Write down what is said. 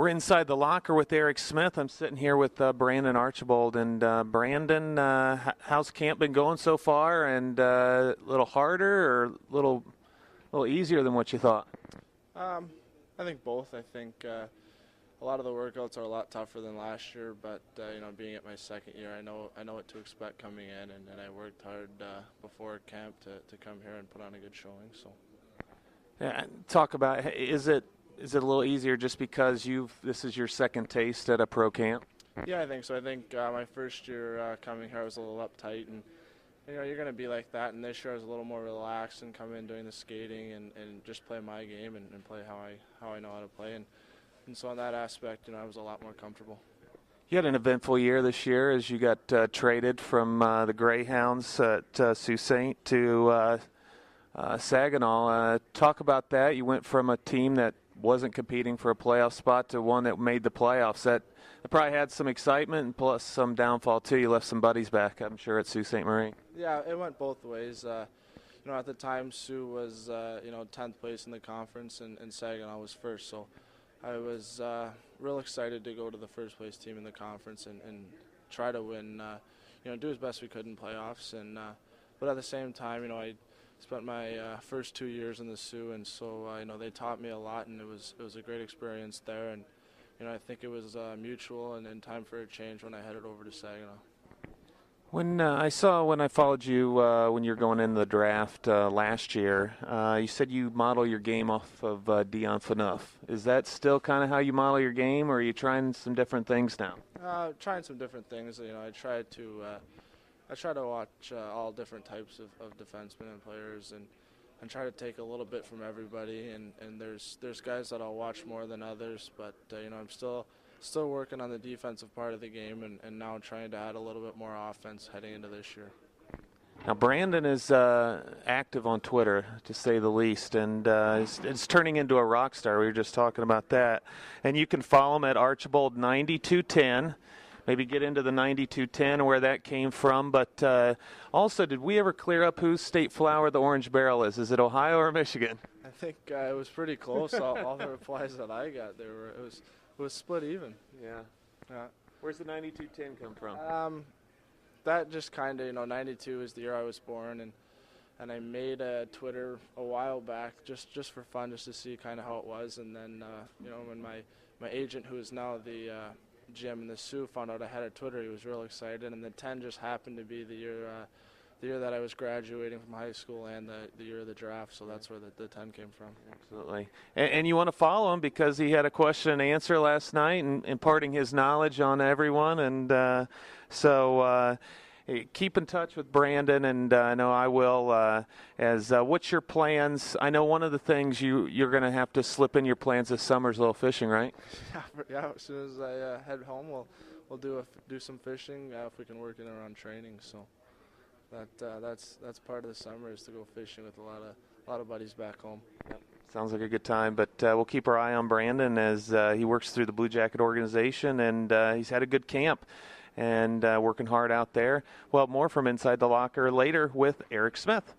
We're inside the locker with Eric Smith. I'm sitting here with Brandon Archibald. And Brandon, how's camp been going so far? And a little harder or a little easier than what you thought? I think both. I think a lot of the workouts are a lot tougher than last year, but being at my second year, I know what to expect coming in, and I worked hard before camp to come here and put on a good showing. So, yeah, talk about is it a little easier just because this is your second taste at a pro camp? Yeah, I think so. I think my first year coming here, I was a little uptight, and you're going to be like that. And this year, I was a little more relaxed and come in doing the skating and just play my game and play how I know how to play. And so on that aspect, I was a lot more comfortable. You had an eventful year this year as you got traded from the Greyhounds at Sault Ste. to Saginaw. Talk about that. You went from a team that wasn't competing for a playoff spot to one that made the playoffs. That probably had some excitement and plus some downfall too. You left some buddies back, I'm sure, at Sault Ste. Marie. Yeah, it went both ways. At the time, Sioux was 10th place in the conference and Saginaw was first. So I was real excited to go to the first place team in the conference and try to win. Do as best we could in playoffs. And but at the same time, I spent my first 2 years in the Sioux, and so they taught me a lot, and it was a great experience there. And I think it was mutual and time for a change when I headed over to Saginaw. When I followed you when you were going into the draft last year, you said you model your game off of Dion Phaneuf. Is that still kind of how you model your game, or are you trying some different things now? Trying some different things. I try to watch all different types of defensemen and players and try to take a little bit from everybody. And there's guys that I'll watch more than others, but I'm still working on the defensive part of the game and now trying to add a little bit more offense heading into this year. Now, Brandon is active on Twitter, to say the least, and it's turning into a rock star. We were just talking about that. And you can follow him at Archibald9210. Maybe get into the 9210 where that came from. But also, did we ever clear up whose state flower the orange barrel is? Is it Ohio or Michigan? I think it was pretty close. all the replies that I got, it was split even. Yeah. Where's the 9210 come from? That just kind of, 92 is the year I was born, and I made a Twitter a while back just for fun, just to see kind of how it was. And then, when my agent, who is now the GM in the Sioux, found out I had a Twitter, he was real excited. And the 10 just happened to be the year that I was graduating from high school and the year of the draft, so that's where the 10 came from. Absolutely. And you want to follow him because he had a question and answer last night and imparting his knowledge on everyone. And so keep in touch with Brandon, and I know I will. What's your plans? I know one of the things you're going to have to slip in your plans this summer is a little fishing, right? Yeah. As soon as I head home, we'll do some fishing if we can work in around training. So that's part of the summer, is to go fishing with a lot of buddies back home. Yep. Sounds like a good time, but we'll keep our eye on Brandon as he works through the Blue Jacket organization, and he's had a good camp and working hard out there. Well, more from Inside the Locker later with Eric Smith.